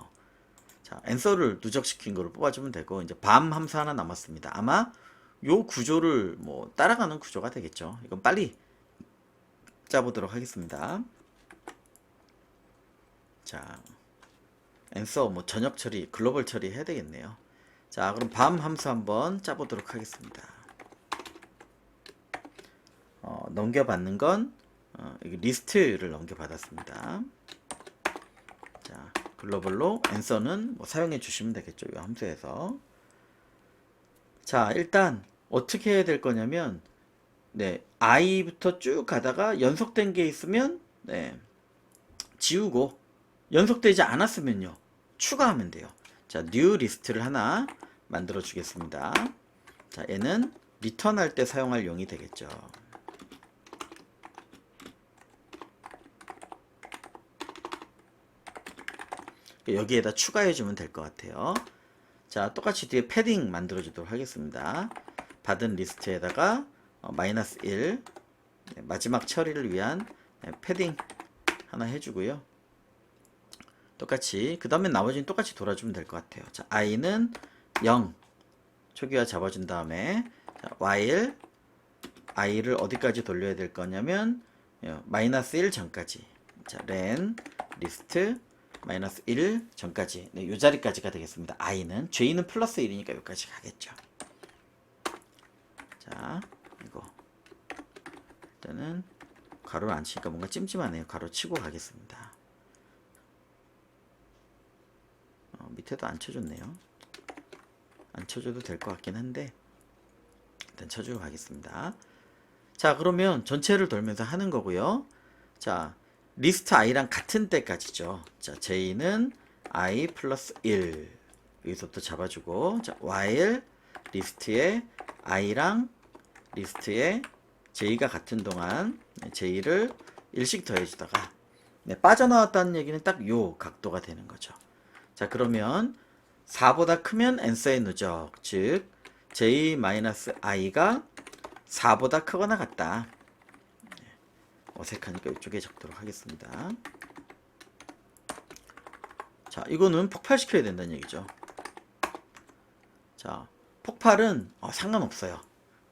자, 앤서를 누적시킨 거를 뽑아주면 되고 이제 밤 함수 하나 남았습니다. 아마 요 구조를 뭐 따라가는 구조가 되겠죠. 이건 빨리 짜보도록 하겠습니다. 자, 앤서 뭐 전역 처리, 글로벌 처리 해야 되겠네요. 자, 그럼 밤 함수 한번 짜보도록 하겠습니다. 넘겨받는 건 여기 리스트를 넘겨받았습니다. 자, 글로벌로 answer는 뭐 사용해 주시면 되겠죠. 이 함수에서. 자, 일단 어떻게 해야 될 거냐면 네, i부터 쭉 가다가 연속된 게 있으면 네, 지우고 연속되지 않았으면요. 추가하면 돼요. 자, new 리스트를 하나 만들어 주겠습니다. 자, 얘는 리턴할 때 사용할 용이 되겠죠. 여기에다 추가해 주면 될 것 같아요. 자, 똑같이 뒤에 패딩 만들어 주도록 하겠습니다. 받은 리스트에다가 마이너스 1 네, 마지막 처리를 위한 네, 패딩 하나 해주고요. 똑같이 그 다음에 나머지는 똑같이 돌아주면 될 것 같아요. 자, i는 0 초기화 잡아준 다음에 자, while i를 어디까지 돌려야 될 거냐면 마이너스 1 전까지. 자, len 리스트 마이너스 1 전까지. 네, 요 자리까지가 되겠습니다. i는 j는 플러스 1이니까 여기까지 가겠죠. 자, 이거 일단은 가로를 안 치니까 뭔가 찜찜하네요. 가로 치고 가겠습니다. 밑에도 안 쳐줬네요. 안 쳐줘도 될 것 같긴 한데 일단 쳐주고 가겠습니다. 자, 그러면 전체를 돌면서 하는 거고요. 자, 리스트 i랑 같은 때까지죠. 자, j는 i 플러스 1 여기서부터 잡아주고 자, while 리스트에 i랑 리스트에 j가 같은 동안 j를 1씩 더해주다가 네, 빠져나왔다는 얘기는 딱 요 각도가 되는 거죠. 자, 그러면 4보다 크면 answer의 누적, 즉 j-i가 4보다 크거나 같다. 어색하니까 이쪽에 적도록 하겠습니다. 자, 이거는 폭발시켜야 된다는 얘기죠. 자, 폭발은 상관없어요.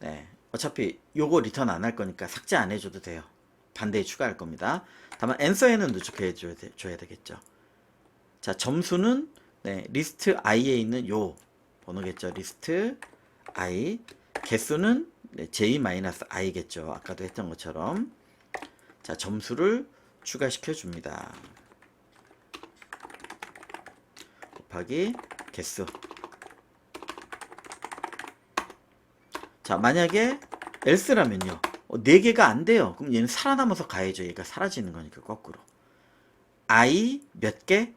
네, 어차피 요거 리턴 안 할 거니까 삭제 안 해줘도 돼요. 반대에 추가할 겁니다. 다만 answer에는 누적해 줘야 되겠죠. 자, 점수는 네, 리스트 i에 있는 요 번호겠죠. 리스트 i 개수는 네, j-i겠죠. 아까도 했던 것처럼. 자, 점수를 추가시켜 줍니다. 곱하기 개수. 자, 만약에 else라면요. 4개가 안 돼요. 그럼 얘는 살아남아서 가야죠. 얘가 사라지는 거니까 거꾸로. i 몇 개?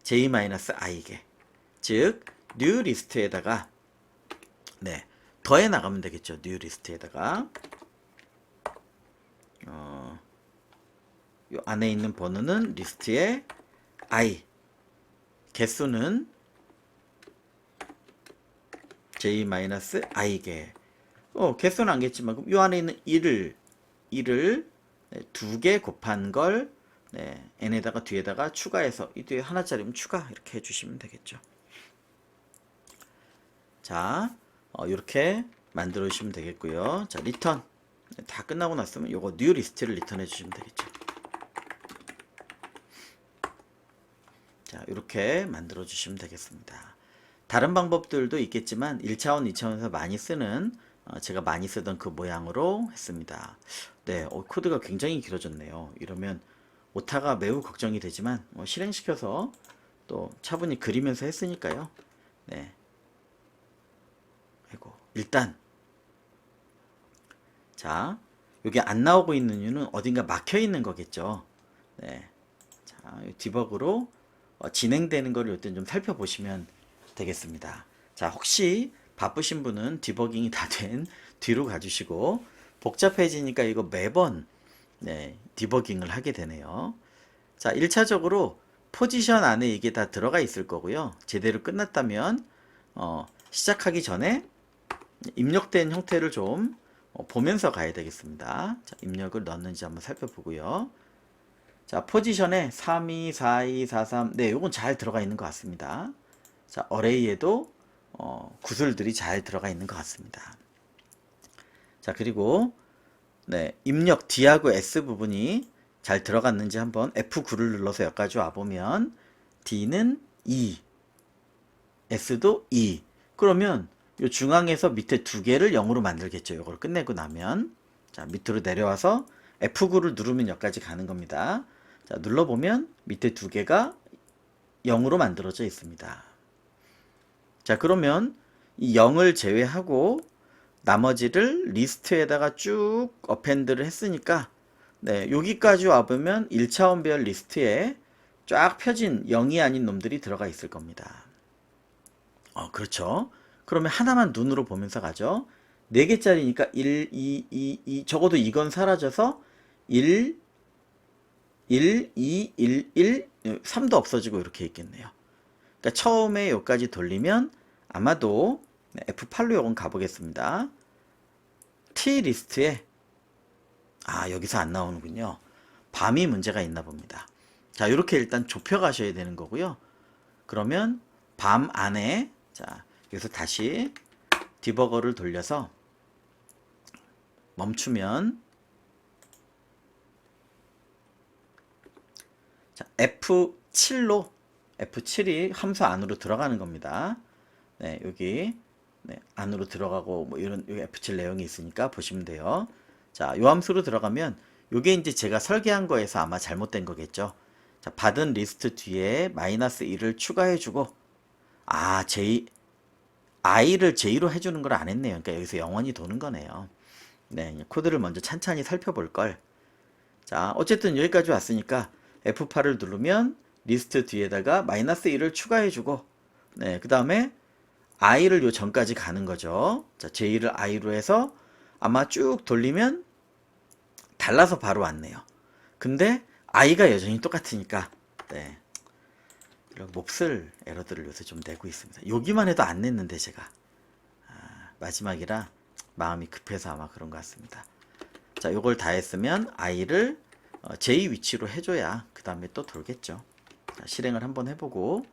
j-i개. 즉 new 리스트에다가 네, 더해 나가면 되겠죠. new 리스트에다가 요 안에 있는 번호는 리스트의 i 개수는 j-i개. 개수는 안겠지만 그럼 요 안에 있는 1을 네, 2개 곱한 걸 네, n에다가 뒤에다가 추가해서 이 뒤에 하나짜리면 추가 이렇게 해주시면 되겠죠. 자, 이렇게 만들어 주시면 되겠고요. 자, 리턴 다 끝나고 났으면 요거 new 리스트를 리턴해 주시면 되겠죠. 자, 이렇게 만들어 주시면 되겠습니다. 다른 방법들도 있겠지만 1차원, 2차원에서 많이 쓰는 제가 많이 쓰던 그 모양으로 했습니다. 네, 코드가 굉장히 길어졌네요. 이러면 오타가 매우 걱정이 되지만 실행시켜서 또 차분히 그리면서 했으니까요. 네. 아이고, 일단 자, 여기 안 나오고 있는 이유는 어딘가 막혀 있는 거겠죠. 네. 자, 디버그로 진행되는 거를 이때 좀 살펴보시면 되겠습니다. 자, 혹시 바쁘신 분은 디버깅이 다 된 뒤로 가주시고 복잡해지니까 이거 매번 네, 디버깅을 하게 되네요. 자, 1차적으로 포지션 안에 이게 다 들어가 있을 거고요. 제대로 끝났다면 시작하기 전에 입력된 형태를 좀 보면서 가야 되겠습니다. 자, 입력을 넣었는지 한번 살펴보고요. 자, 포지션에 32, 42, 43 네, 요건 잘 들어가 있는 것 같습니다. 자, 어레이에도 구슬들이 잘 들어가 있는 것 같습니다. 자, 그리고 네, 입력 D하고 S 부분이 잘 들어갔는지 한번 F9를 눌러서 여기까지 와보면 D는 2, S도 2. 그러면 요 중앙에서 밑에 두 개를 0으로 만들겠죠. 요걸 끝내고 나면. 자, 밑으로 내려와서 F9를 누르면 여기까지 가는 겁니다. 자, 눌러보면 밑에 두 개가 0으로 만들어져 있습니다. 자, 그러면 이 0을 제외하고 나머지를 리스트에다가 쭉 어펜드를 했으니까 네, 여기까지 와보면 1차원 배열 리스트에 쫙 펴진 0이 아닌 놈들이 들어가 있을 겁니다. 그렇죠. 그러면 하나만 눈으로 보면서 가죠. 4개짜리니까 1, 2, 2, 적어도 이건 사라져서 1, 1, 2, 1, 1, 3도 없어지고 이렇게 있겠네요. 그러니까 처음에 여기까지 돌리면 아마도 F8로 요건 가보겠습니다. T 리스트에 여기서 안 나오는군요. 밤이 문제가 있나 봅니다. 자, 이렇게 일단 좁혀 가셔야 되는 거고요. 그러면 밤 안에 자, 여기서 다시 디버거를 돌려서 멈추면 자, F7이 함수 안으로 들어가는 겁니다. 네, 여기 안으로 들어가고 뭐 이런 여기 F7 내용이 있으니까 보시면 돼요. 자, 요 함수로 들어가면 요게 이제 제가 설계한 거에서 아마 잘못된 거겠죠. 자, 받은 리스트 뒤에 -1을 추가해주고 i를 j로 해주는 걸 안 했네요. 그러니까 여기서 영원히 도는 거네요. 네, 코드를 먼저 찬찬히 살펴볼 걸. 자, 어쨌든 여기까지 왔으니까 F8을 누르면 리스트 뒤에다가 -1을 추가해주고 네, 그 다음에 i를 요 전까지 가는 거죠. 자, j를 i로 해서 아마 쭉 돌리면 달라서 바로 왔네요. 근데 i가 여전히 똑같으니까 네, 이런 몹쓸 에러들을 요새 좀 내고 있습니다. 여기만 해도 안 냈는데 제가 마지막이라 마음이 급해서 아마 그런 것 같습니다. 자, 요걸 다 했으면 i를 j 위치로 해줘야 그 다음에 또 돌겠죠. 자, 실행을 한번 해보고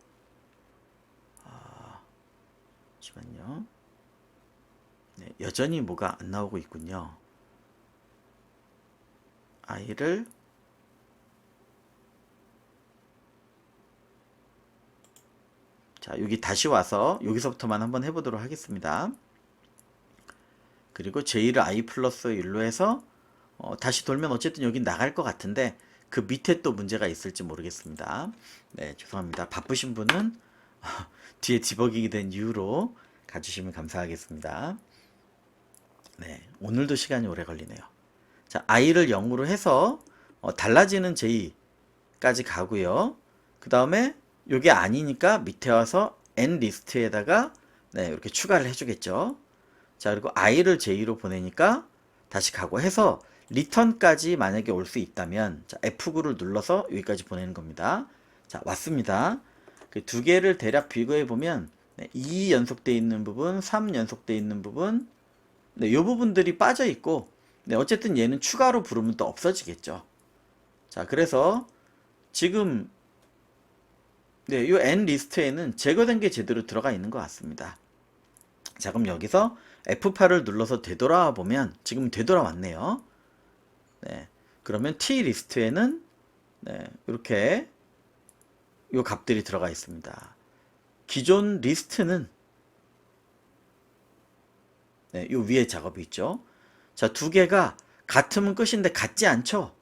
잠시만요. 네, 여전히 뭐가 안 나오고 있군요. i를 자, 여기 다시 와서 여기서부터만 한번 해보도록 하겠습니다. 그리고 j를 i 플러스 1로 해서 다시 돌면 어쨌든 여기 나갈 것 같은데 그 밑에 또 문제가 있을지 모르겠습니다. 네, 죄송합니다. 바쁘신 분은 뒤에 디버깅이 된 이유로 가주시면 감사하겠습니다. 네, 오늘도 시간이 오래 걸리네요. 자, i를 0으로 해서 달라지는 j까지 가고요. 그 다음에 요게 아니니까 밑에 와서 n 리스트에다가 네, 이렇게 추가를 해주겠죠. 자, 그리고 i를 j로 보내니까 다시 가고 해서 리턴까지 만약에 올 수 있다면 자, F9를 눌러서 여기까지 보내는 겁니다. 자, 왔습니다. 그 두 개를 대략 비교해 보면 네, 2 연속되어 있는 부분, 3 연속되어 있는 부분 네, 요 부분들이 빠져 있고 네, 어쨌든 얘는 추가로 부르면 또 없어지겠죠. 자, 그래서 지금 네, 요 n 리스트에는 제거된 게 제대로 들어가 있는 것 같습니다. 자, 그럼 여기서 F8을 눌러서 되돌아와 보면 지금 되돌아왔네요. 네, 그러면 T 리스트에는 네, 이렇게 요 값들이 들어가 있습니다. 기존 리스트는 네, 요 위에 작업이 있죠. 자, 두 개가 같으면 끝인데 같지 않죠.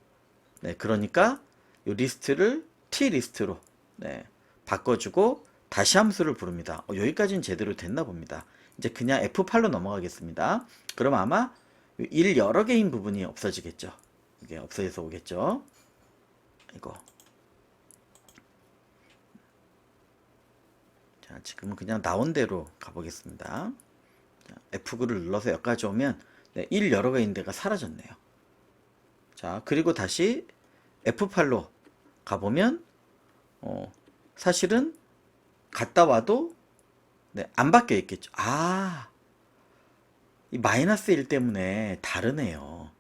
네, 그러니까 요 리스트를 T 리스트로 네, 바꿔주고 다시 함수를 부릅니다. 여기까지는 제대로 됐나 봅니다. 이제 그냥 F8로 넘어가겠습니다. 그럼 아마 1 여러 개인 부분이 없어지겠죠. 이게 없어져서 오겠죠. 이거. 자, 지금은 그냥 나온 대로 가보겠습니다. F9를 눌러서 여기까지 오면 네, 1 여러 개인 데가 사라졌네요. 자, 그리고 다시 F8로 가보면 사실은 갔다 와도 네, 안 바뀌어 있겠죠. 이 -1 때문에 다르네요.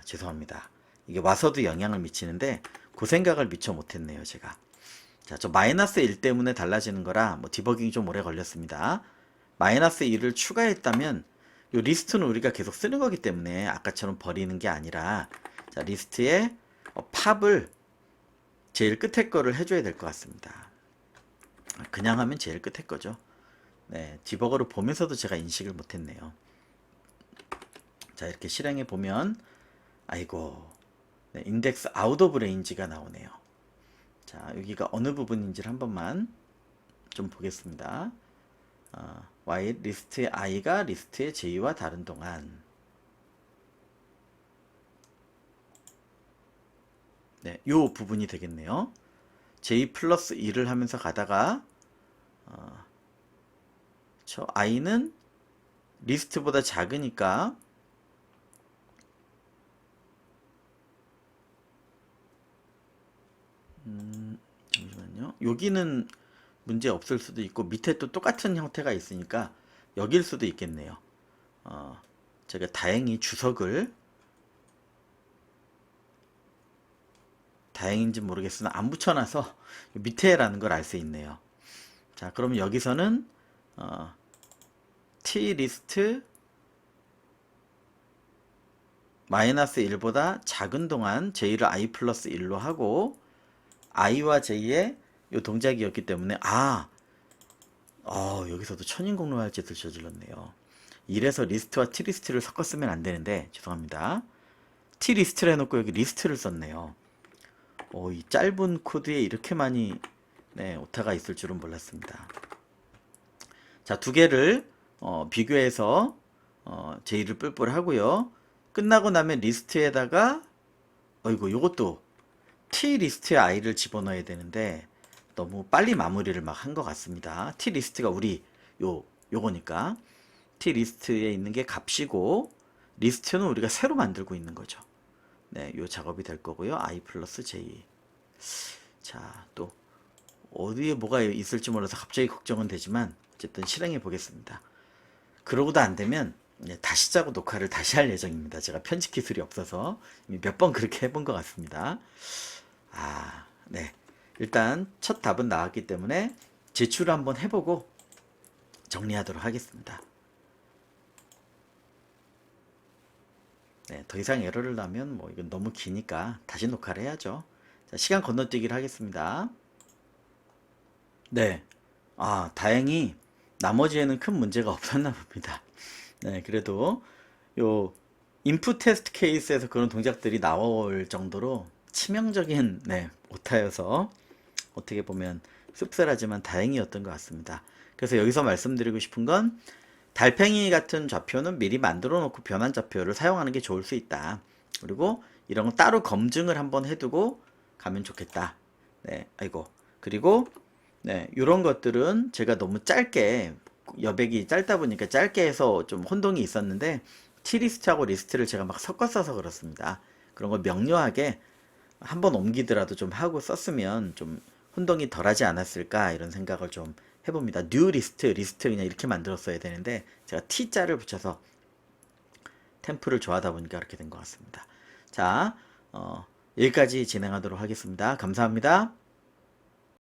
죄송합니다. 이게 와서도 영향을 미치는데 그 생각을 미처 못했네요, 제가. 자, 저 -1 때문에 달라지는 거라 뭐 디버깅이 좀 오래 걸렸습니다. -1을 추가했다면 이 리스트는 우리가 계속 쓰는 거기 때문에 아까처럼 버리는 게 아니라 자, 리스트에 팝을 제일 끝에 거를 해줘야 될 것 같습니다. 그냥 하면 제일 끝에 거죠. 네, 디버거를 보면서도 제가 인식을 못했네요. 자, 이렇게 실행해 보면 아이고, 네, 인덱스 아웃 오브 레인지가 나오네요. 자, 여기가 어느 부분인지를 한 번만 좀 보겠습니다. while 리스트의 i가 리스트의 j와 다른 동안, 네, 요 부분이 되겠네요. j 플러스 2를 하면서 가다가 저 i는 리스트보다 작으니까 잠시만요. 여기는 문제 없을 수도 있고 밑에 또 똑같은 형태가 있으니까 여길 수도 있겠네요. 제가 다행히 주석을 다행인지 모르겠으나 안 붙여놔서 밑에라는 걸 알 수 있네요. 자, 그러면 여기서는 tList 마이너스 1보다 작은 동안 j를 i 플러스 1로 하고 i와 j의 요 동작이었기 때문에 여기서도 천인공노할 짓을 저질렀네요. 이래서 리스트와 t리스트를 섞었으면 안 되는데 죄송합니다. t리스트를 해놓고 여기 리스트를 썼네요. 이 짧은 코드에 이렇게 많이 오타가 있을 줄은 몰랐습니다. 자, 두 개를 비교해서 j를 뿔뿔 하고요. 끝나고 나면 리스트에다가 요것도 t리스트에 i를 집어넣어야 되는데 너무 빨리 마무리를 막 한 것 같습니다. t리스트가 우리 요거니까 t리스트에 있는 게 값이고 리스트는 우리가 새로 만들고 있는 거죠. 네, 요 작업이 될 거고요. i 플러스 j. 자, 또 어디에 뭐가 있을지 몰라서 갑자기 걱정은 되지만 어쨌든 실행해 보겠습니다. 그러고도 안 되면 다시 짜고 녹화를 다시 할 예정입니다. 제가 편집 기술이 없어서 몇 번 그렇게 해본 것 같습니다. 네. 일단 첫 답은 나왔기 때문에 제출을 한번 해보고 정리하도록 하겠습니다. 네, 더 이상 에러를 나면 이건 너무 기니까 다시 녹화를 해야죠. 자, 시간 건너뛰기를 하겠습니다. 네. 다행히 나머지에는 큰 문제가 없었나 봅니다. 네, 그래도 요 인풋 테스트 케이스에서 그런 동작들이 나올 정도로 치명적인 오타여서 어떻게 보면 씁쓸하지만 다행이었던 것 같습니다. 그래서 여기서 말씀드리고 싶은 건 달팽이 같은 좌표는 미리 만들어 놓고 변환 좌표를 사용하는 게 좋을 수 있다. 그리고 이런 거 따로 검증을 한번 해두고 가면 좋겠다. 네, 그리고 이런 것들은 제가 너무 짧게 여백이 짧다 보니까 짧게 해서 좀 혼동이 있었는데 t리스트하고 리스트를 제가 막 섞어 써서 그렇습니다. 그런 거 명료하게 한번 옮기더라도 좀 하고 썼으면 좀 혼동이 덜하지 않았을까 이런 생각을 좀 해봅니다. new 리스트 그냥 이렇게 만들었어야 되는데 제가 t자를 붙여서 템플을 좋아하다 보니까 그렇게 된 것 같습니다. 자, 여기까지 진행하도록 하겠습니다. 감사합니다.